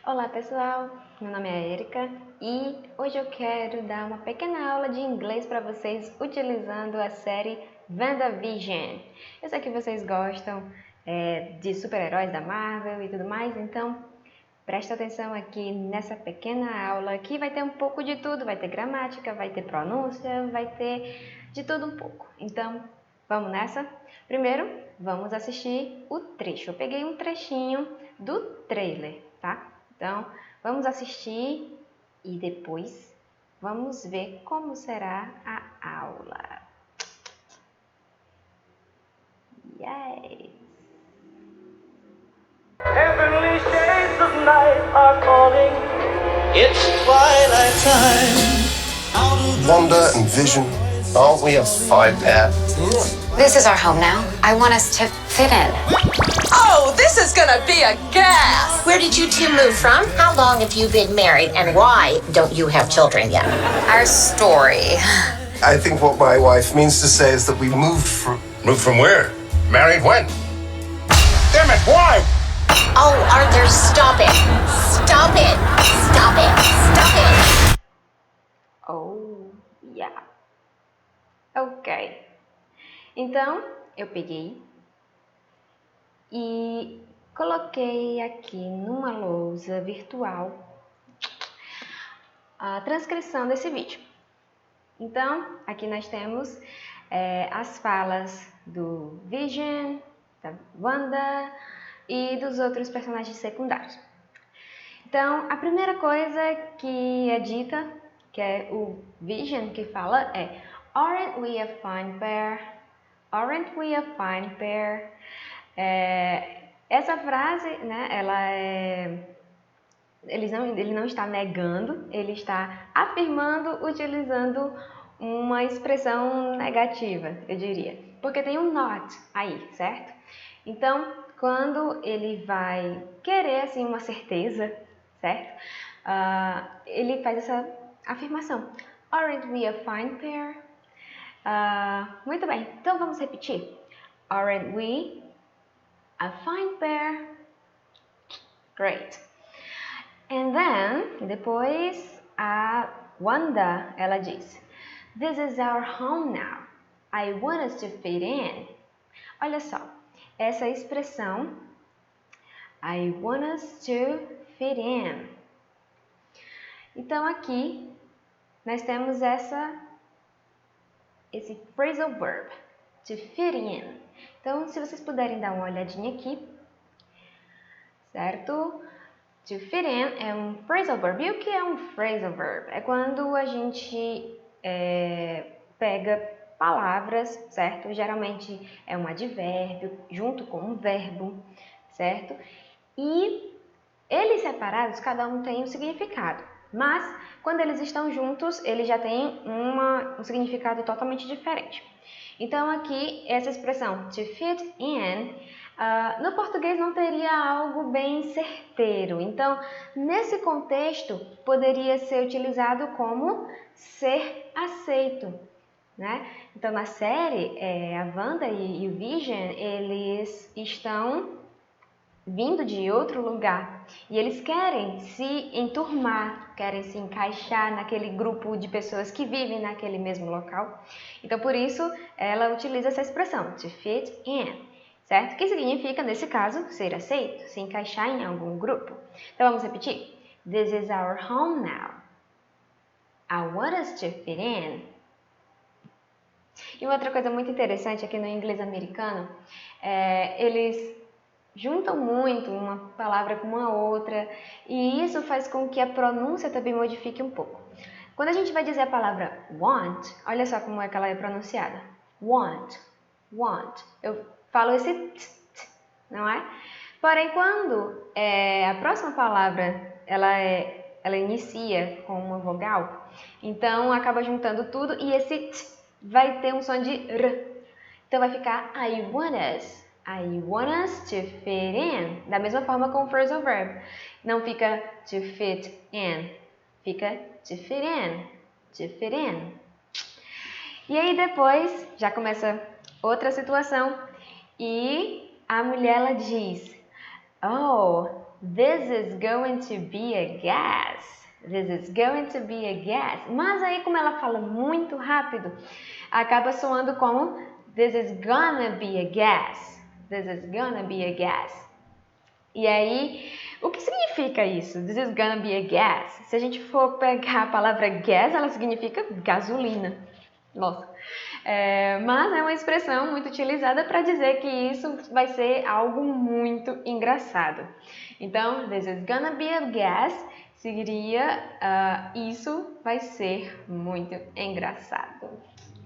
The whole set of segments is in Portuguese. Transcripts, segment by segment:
Olá pessoal, meu nome é Erika e hoje eu quero dar uma pequena aula de inglês para vocês utilizando a série WandaVision. Eu sei que vocês gostam de super-heróis da Marvel e tudo mais, então presta atenção aqui nessa pequena aula que vai ter um pouco de tudo, vai ter gramática, vai ter pronúncia, vai ter de tudo um pouco. Então, vamos nessa? Primeiro, vamos assistir o trecho. Eu peguei um trechinho do trailer, tá? Então, vamos assistir e depois vamos ver como será a aula. Yay! Heavenly shades of night are calling. It's twilight time. Wanda and Vision, aren't we a fine pair? This is our home now. I want us to fit in. Oh, this is gonna be a gas! Where did you two move from? How long have you been married? And why don't you have children yet? Our story. I think what my wife means to say is that we moved from... Moved from where? Married when? Damn it, why? Oh, Arthur, stop it! Stop it! Stop it! Stop it! Oh, yeah. Ok. Então, eu peguei e coloquei aqui numa lousa virtual a transcrição desse vídeo. Então, aqui nós temos as falas do Vision, da Wanda e dos outros personagens secundários. Então, a primeira coisa que é dita, que é o Vision que fala, é Aren't we a fine pair? Aren't we a fine pair? Essa frase, né, ele não está negando, ele está afirmando utilizando uma expressão negativa, eu diria. Porque tem um not aí, certo? Então, quando ele vai querer assim, uma certeza, certo? Ele faz essa afirmação. Aren't we a fine pair? Muito bem, então vamos repetir. Aren't we a fine pair? Great. And then, depois, a Wanda, ela diz, This is our home now. I want us to fit in. Olha só, essa expressão, I want us to fit in. Então, aqui, nós temos esse phrasal verb, to fit in. Então, se vocês puderem dar uma olhadinha aqui, certo? To fit in é um phrasal verb. E o que é um phrasal verb? É quando a gente pega palavras, certo? Geralmente é um advérbio junto com um verbo, certo? E eles separados, cada um tem um significado. Mas, quando eles estão juntos, eles já têm um significado totalmente diferente. Então, aqui, essa expressão to fit in, no português não teria algo bem certeiro. Então, nesse contexto, poderia ser utilizado como ser aceito, né? Então, na série, a Wanda e o Vision, eles estão vindo de outro lugar e eles querem se enturmar, querem se encaixar naquele grupo de pessoas que vivem naquele mesmo local. Então, por isso, ela utiliza essa expressão, to fit in, certo? Que significa, nesse caso, ser aceito, se encaixar em algum grupo. Então, vamos repetir. This is our home now. I want us to fit in. E uma outra coisa muito interessante aqui no inglês americano, eles juntam muito uma palavra com uma outra e isso faz com que a pronúncia também modifique um pouco. Quando a gente vai dizer a palavra want, olha só como é que ela é pronunciada. Want, want. Eu falo esse t, não é? Porém, quando a próxima palavra ela inicia com uma vogal, então acaba juntando tudo e esse t vai ter um som de r. Então vai ficar I want us. I want us to fit in. Da mesma forma com o phrasal verb. Não fica to fit in. Fica to fit in. To fit in. E aí depois já começa outra situação. E a mulher ela diz, Oh, This is going to be a gas. This is going to be a gas. Mas aí, como ela fala muito rápido, acaba soando como This is gonna be a gas. This is gonna be a gas. E aí, o que significa isso? This is gonna be a gas. Se a gente for pegar a palavra gas, ela significa gasolina. Nossa. Mas é uma expressão muito utilizada para dizer que isso vai ser algo muito engraçado. Então, this is gonna be a gas seria isso vai ser muito engraçado.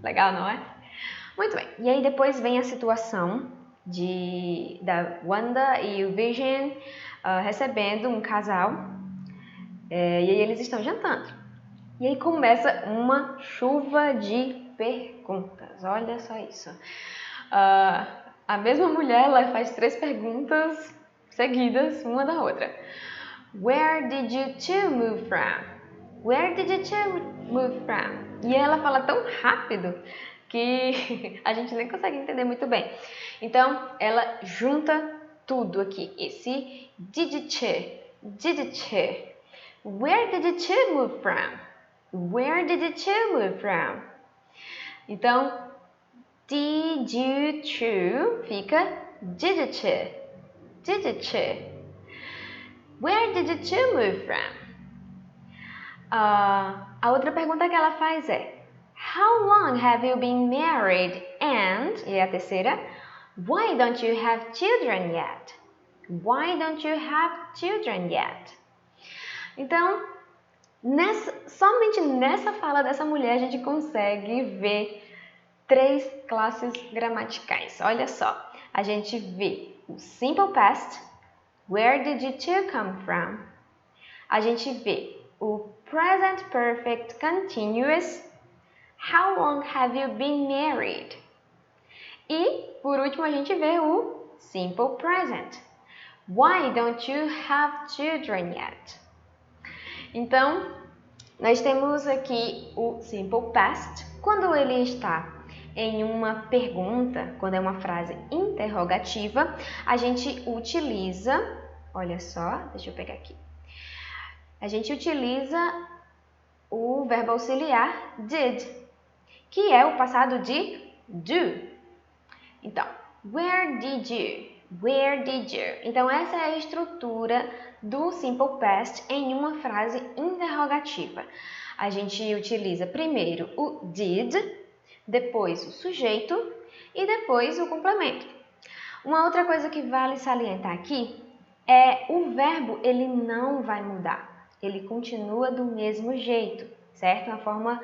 Legal, não é? Muito bem. E aí depois vem a situação da Wanda e o Vision recebendo um casal. E aí eles estão jantando. E aí começa uma chuva de perguntas. Olha só isso. A mesma mulher ela faz 3 perguntas seguidas, uma da outra. Where did you two move from? Where did you two move from? E ela fala tão rápido que a gente nem consegue entender muito bem. Então, ela junta tudo aqui. Esse did you two. Where did you two move from? Where did you two move from? Então, did you two fica did you two. Did you two. Where did you two move from? A outra pergunta que ela faz é How long have you been married? And, e a terceira, Why don't you have children yet? Why don't you have children yet? Então, somente nessa fala dessa mulher a gente consegue ver 3 classes gramaticais. Olha só, a gente vê o simple past, Where did you two come from? A gente vê o present perfect continuous, How long have you been married? E, por último, a gente vê o simple present, Why don't you have children yet? Então, nós temos aqui o simple past, quando ele está em uma pergunta, quando é uma frase interrogativa, a gente utiliza, olha só, deixa eu pegar aqui. A gente utiliza o verbo auxiliar did, que é o passado de do. Então, where did you? Where did you? Então, essa é a estrutura do simple past em uma frase interrogativa. A gente utiliza primeiro o did, depois o sujeito e depois o complemento. Uma outra coisa que vale salientar aqui é o verbo, ele não vai mudar. Ele continua do mesmo jeito, certo? A forma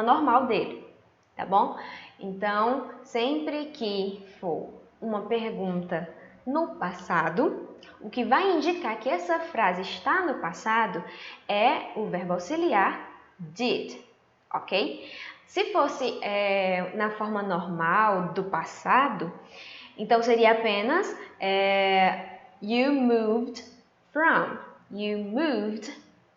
normal dele, tá bom? Então, sempre que for uma pergunta no passado, o que vai indicar que essa frase está no passado é o verbo auxiliar did, ok? Se fosse na forma normal do passado, então seria apenas you moved from. You moved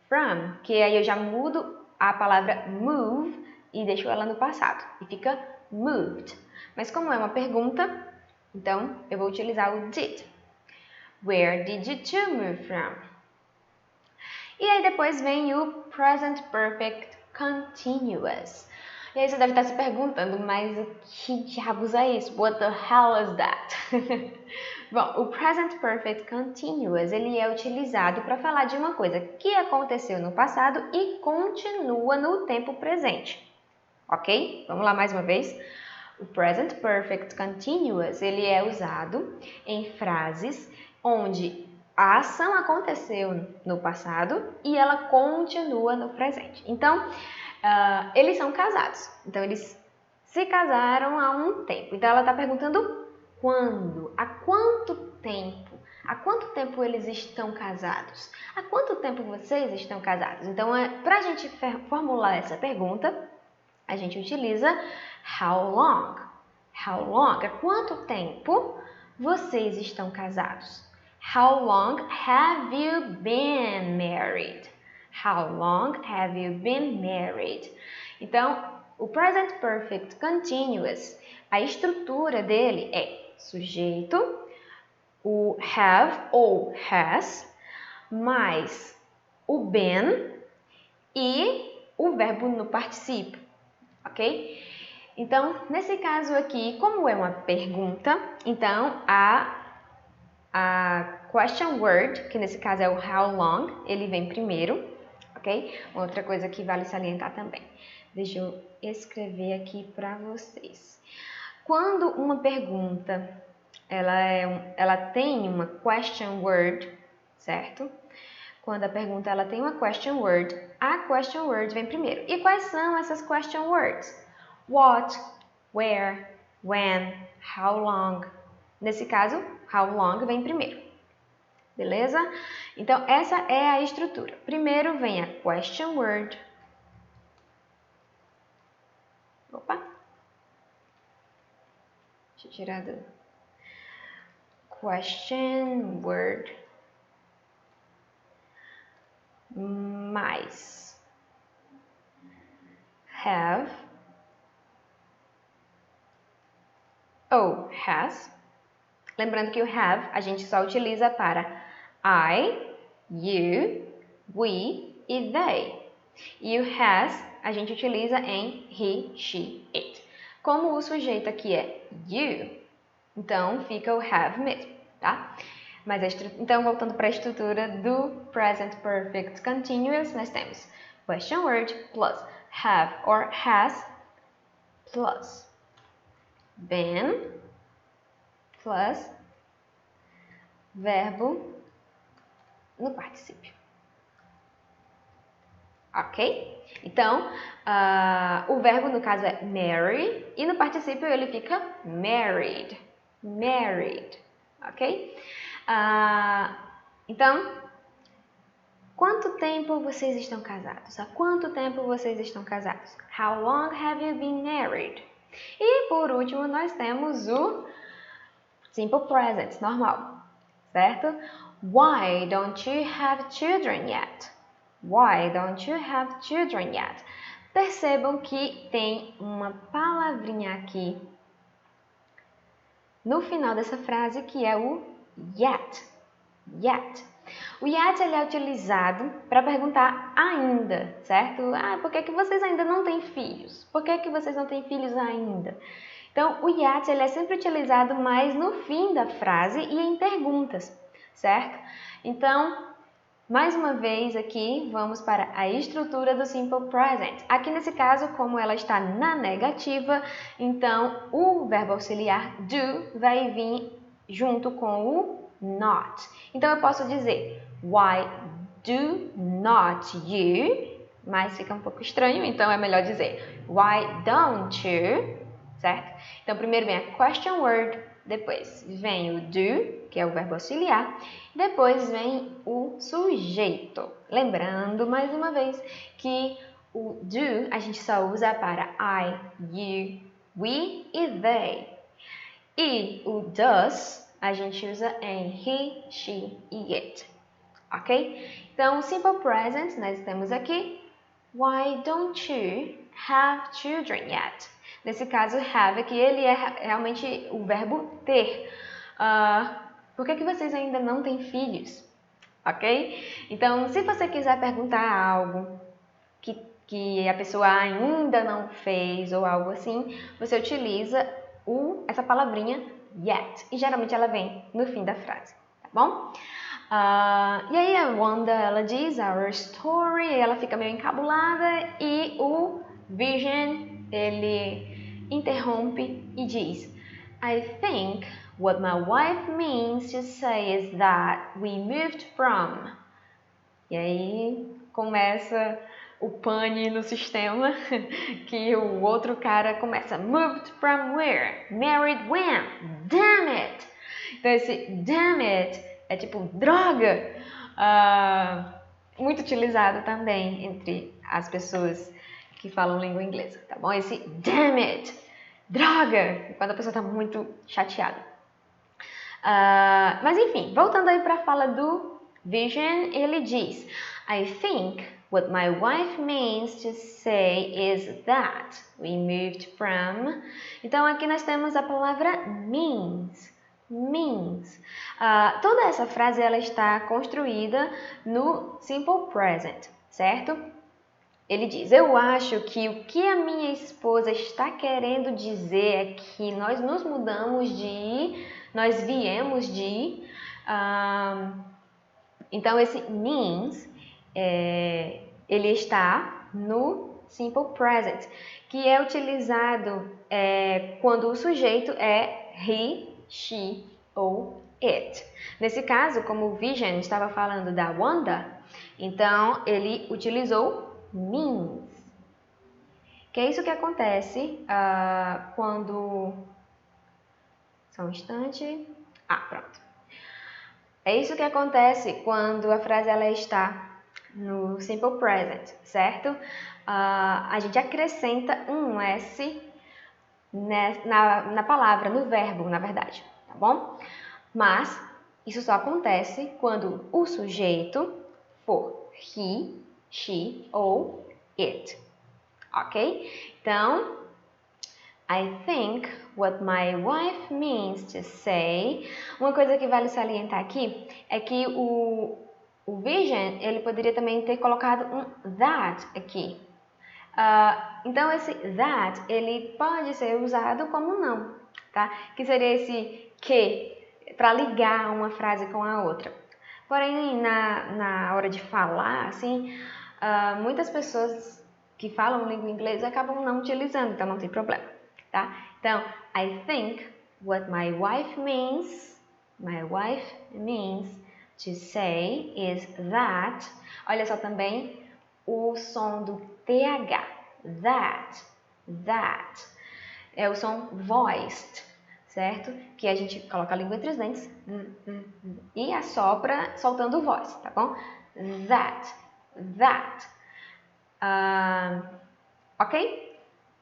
from. Que aí eu já mudo a palavra move e deixo ela no passado. E fica moved. Mas como é uma pergunta, então eu vou utilizar o did. Where did you two move from? E aí depois vem o present perfect continuous. E aí você deve estar se perguntando, mas o que diabos é isso? What the hell is that? Bom, o present perfect continuous, ele é utilizado para falar de uma coisa que aconteceu no passado e continua no tempo presente. Ok? Vamos lá mais uma vez. O present perfect continuous, ele é usado em frases onde a ação aconteceu no passado e ela continua no presente. Então, eles são casados. Então, eles se casaram há um tempo. Então, ela está perguntando quando? Há quanto tempo? Há quanto tempo eles estão casados? Há quanto tempo vocês estão casados? Então, para a gente formular essa pergunta, a gente utiliza how long. How long? Há quanto tempo vocês estão casados? How long have you been married? How long have you been married? Então, o present perfect continuous, a estrutura dele é sujeito, o have ou has, mais o been e o verbo no particípio, ok? Então, nesse caso aqui, como é uma pergunta, então a question word, que nesse caso é o how long, ele vem primeiro, ok? Uma outra coisa que vale salientar também. Deixa eu escrever aqui para vocês. Quando uma pergunta ela tem uma question word, certo? Quando a pergunta ela tem uma question word, a question word vem primeiro. E quais são essas question words? What, where, when, how long. Nesse caso, how long vem primeiro. Beleza? Então, essa é a estrutura. Primeiro vem a question word. Opa! Deixa eu tirar do question word. Mais have ou has. Lembrando que o have a gente só utiliza para I, you, we e they. E o has a gente utiliza em he, she, it. Como o sujeito aqui é you, então fica o have mesmo, tá? Então, voltando para a estrutura do Present Perfect Continuous, nós temos question word plus have or has plus been plus verbo no particípio. Ok? Então, o verbo no caso é marry e no particípio ele fica married. Married. Ok? Então, quanto tempo vocês estão casados? Há quanto tempo vocês estão casados? How long have you been married? E por último, nós temos o simple present, normal, certo? Why don't you have children yet? Why don't you have children yet? Percebam que tem uma palavrinha aqui no final dessa frase que é o yet. Yet. O yet ele é utilizado para perguntar ainda, certo? Por que vocês ainda não têm filhos? Por que vocês não têm filhos ainda? Então, o yet ele é sempre utilizado mais no fim da frase e em perguntas, certo? Então, mais uma vez aqui, vamos para a estrutura do Simple Present. Aqui nesse caso, como ela está na negativa, então o verbo auxiliar do vai vir junto com o not. Então, eu posso dizer, why do not you? Mas fica um pouco estranho, então é melhor dizer, why don't you? Certo? Então, primeiro vem a question word, depois vem o do, que é o verbo auxiliar, depois vem o sujeito. Lembrando, mais uma vez, que o do a gente só usa para I, you, we e they. E o does a gente usa em he, she e it. Ok? Então, simple present, nós temos aqui, why don't you have children yet? Nesse caso, have aqui, ele é realmente o verbo ter. Por que vocês ainda não têm filhos? Ok? Então, se você quiser perguntar algo que a pessoa ainda não fez ou algo assim, você utiliza essa palavrinha yet. E geralmente ela vem no fim da frase, tá bom? E aí a Wanda, ela diz our story, ela fica meio encabulada e o Vision, ele interrompe e diz I think what my wife means to say is that we moved from. E aí começa o pane no sistema, que o outro cara começa moved from where? Married when? Damn it! Então esse damn it é tipo droga, muito utilizado também entre as pessoas que falam língua inglesa, tá bom? Esse damn it, droga, quando a pessoa está muito chateada. Mas enfim, voltando aí para a fala do Vision, ele diz I think what my wife means to say is that we moved from. Então aqui nós temos a palavra means. means. Toda essa frase ela está construída no simple present, certo? Ele diz, eu acho que o que a minha esposa está querendo dizer é que nós nos mudamos de, nós viemos de. Então, esse means, ele está no simple present, que é utilizado quando o sujeito é he, she ou it. Nesse caso, como o Vision estava falando da Wanda, então ele utilizou means. Que é isso que acontece quando... Só um instante. Pronto. É isso que acontece quando a frase ela está no simple present, certo? A gente acrescenta um S na palavra, no verbo, na verdade, tá bom? Mas isso só acontece quando o sujeito for he, she ou it, ok? Então, I think what my wife means to say. Uma coisa que vale salientar aqui é que o Vision, ele poderia também ter colocado um that aqui. Então, esse that, ele pode ser usado como não, tá? Que seria esse que, para ligar uma frase com a outra. Porém, na hora de falar, assim, muitas pessoas que falam língua inglesa acabam não utilizando, então não tem problema, tá? Então, I think what my wife means to say is that. Olha só também o som do TH, that. É o som voiced, certo? Que a gente coloca a língua entre os dentes e assopra soltando o voz, tá bom? That. Ok?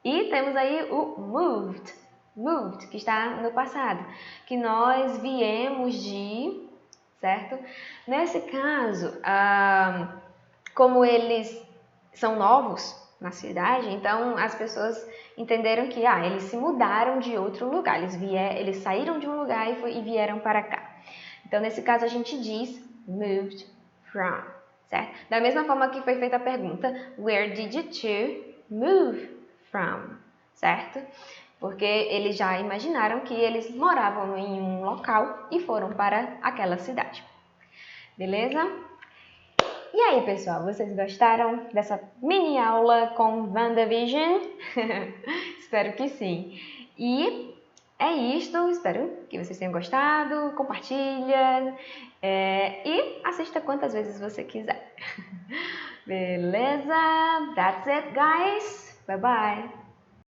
E temos aí o moved, que está no passado, que nós viemos de, certo? Nesse caso, como eles são novos na cidade, então as pessoas entenderam que eles se mudaram de outro lugar, eles saíram de um lugar e vieram para cá. Então, nesse caso, a gente diz moved from, certo? Da mesma forma que foi feita a pergunta, where did you two move from, certo? Porque eles já imaginaram que eles moravam em um local e foram para aquela cidade. Beleza? E aí, pessoal, vocês gostaram dessa mini aula com WandaVision? Espero que sim. E é isto, espero que vocês tenham gostado, compartilha e assista quantas vezes você quiser. Beleza? That's it, guys. Bye bye.